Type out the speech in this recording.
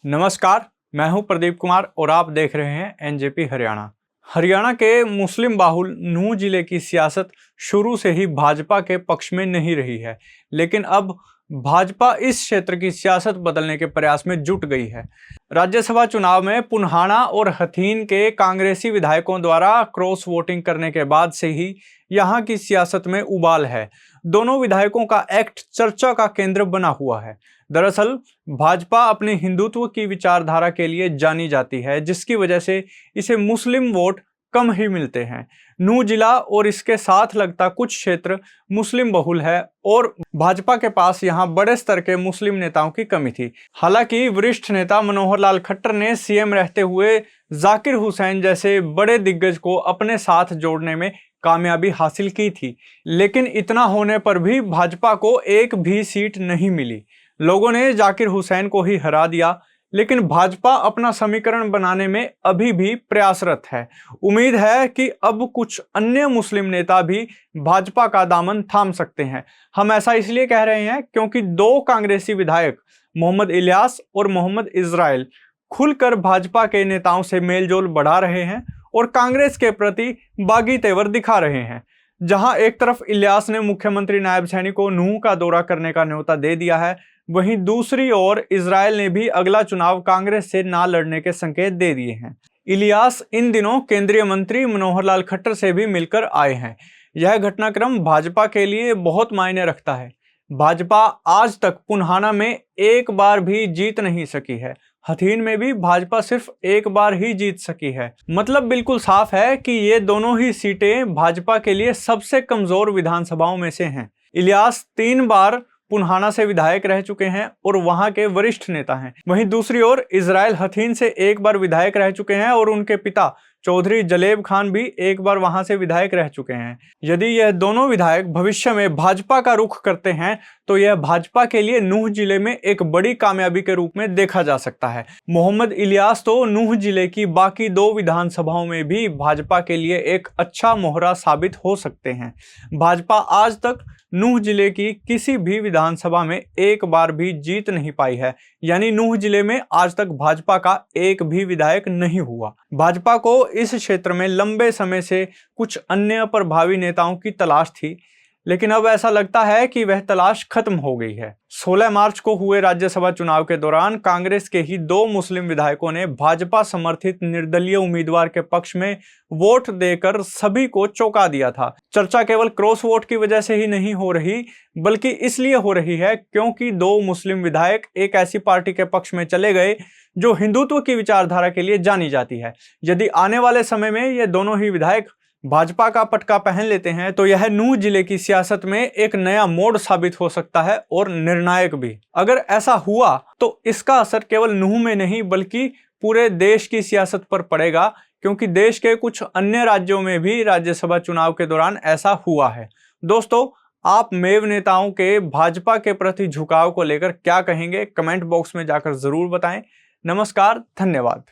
नमस्कार, मैं हूं प्रदीप कुमार और आप देख रहे हैं एनजेपी हरियाणा। हरियाणा के मुस्लिम बाहुल नूंह जिले की सियासत शुरू से ही भाजपा के पक्ष में नहीं रही है, लेकिन अब भाजपा इस क्षेत्र की सियासत बदलने के प्रयास में जुट गई है। राज्यसभा चुनाव में पुन्हाना और हथीन के कांग्रेसी विधायकों द्वारा क्रॉस वोटिंग करने के बाद से ही यहां की सियासत में उबाल है। दोनों विधायकों का एक्ट चर्चा का केंद्र बना हुआ है। दरअसल भाजपा अपने हिंदुत्व की विचारधारा के लिए जानी जाती है, जिसकी वजह से इसे मुस्लिम वोट कम ही मिलते हैं। नूंह जिला और इसके साथ लगता कुछ क्षेत्र मुस्लिम बहुल है और भाजपा के पास यहां बड़े स्तर के मुस्लिम नेताओं की कमी थी। हालांकि वरिष्ठ नेता मनोहर लाल खट्टर ने सीएम रहते हुए जाकिर हुसैन जैसे बड़े दिग्गज को अपने साथ जोड़ने में कामयाबी हासिल की थी, लेकिन इतना होने पर भी भाजपा को एक भी सीट नहीं मिली। लोगों ने जाकिर हुसैन को ही हरा दिया, लेकिन भाजपा अपना समीकरण बनाने में अभी भी प्रयासरत है। उम्मीद है कि अब कुछ अन्य मुस्लिम नेता भी भाजपा का दामन थाम सकते हैं। हम ऐसा इसलिए कह रहे हैं क्योंकि दो कांग्रेसी विधायक मोहम्मद इलियास और मोहम्मद इजराइल खुलकर भाजपा के नेताओं से मेलजोल बढ़ा रहे हैं और कांग्रेस के प्रति बागी तेवर दिखा रहे हैं। जहां एक तरफ इलियास ने मुख्यमंत्री नायब सैनी को नूंह का दौरा करने का न्योता दे दिया है, वहीं दूसरी ओर इजराइल ने भी अगला चुनाव कांग्रेस से ना लड़ने के संकेत दे दिए हैं। इलियास इन दिनों केंद्रीय मंत्री मनोहर लाल खट्टर से भी मिलकर आए हैं। यह घटनाक्रम भाजपा के लिए बहुत मायने रखता है। भाजपा आज तक पुन्हाना में एक बार भी जीत नहीं सकी है। हथीन में भी भाजपा सिर्फ एक बार ही जीत सकी है। मतलब बिल्कुल साफ है कि ये दोनों ही सीटें भाजपा के लिए सबसे कमजोर विधानसभाओं में से हैं। इलियास 3 बार पुन्हाना से विधायक रह चुके हैं और वहां के वरिष्ठ नेता हैं। वहीं दूसरी ओर इजराइल हथीन से एक बार विधायक रह चुके हैं और उनके पिता चौधरी जलेब खान भी एक बार वहां से विधायक रह चुके हैं। यदि यह दोनों विधायक भविष्य में भाजपा का रुख करते हैं तो यह भाजपा के लिए नूंह जिले में एक बड़ी कामयाबी के रूप में देखा जा सकता है। मोहम्मद इलियास तो नूंह जिले की बाकी 2 विधानसभाओं में भी भाजपा के लिए एक अच्छा मोहरा साबित हो सकते हैं। भाजपा आज तक नूंह जिले की किसी भी विधानसभा में एक बार भी जीत नहीं पाई है, यानी नूंह जिले में आज तक भाजपा का एक भी विधायक नहीं हुआ। भाजपा को इस क्षेत्र में लंबे समय से कुछ अन्य प्रभावी नेताओं की तलाश थी, लेकिन अब ऐसा लगता है कि वह तलाश खत्म हो गई है। 16 मार्च को हुए राज्यसभा चुनाव के दौरान कांग्रेस के ही 2 मुस्लिम विधायकों ने भाजपा समर्थित निर्दलीय उम्मीदवार के पक्ष में वोट देकर सभी को चौंका दिया था। चर्चा केवल क्रॉस वोट की वजह से ही नहीं हो रही, बल्कि इसलिए हो रही है क्योंकि 2 मुस्लिम विधायक एक ऐसी पार्टी के पक्ष में चले गए जो हिंदुत्व की विचारधारा के लिए जानी जाती है। यदि आने वाले समय में ये दोनों ही विधायक भाजपा का पटका पहन लेते हैं तो यह नूंह जिले की सियासत में एक नया मोड़ साबित हो सकता है और निर्णायक भी। अगर ऐसा हुआ तो इसका असर केवल नूंह में नहीं बल्कि पूरे देश की सियासत पर पड़ेगा, क्योंकि देश के कुछ अन्य राज्यों में भी राज्यसभा चुनाव के दौरान ऐसा हुआ है। दोस्तों, आप मेव नेताओं के भाजपा के प्रति झुकाव को लेकर क्या कहेंगे? कमेंट बॉक्स में जाकर जरूर बताएं। नमस्कार, धन्यवाद।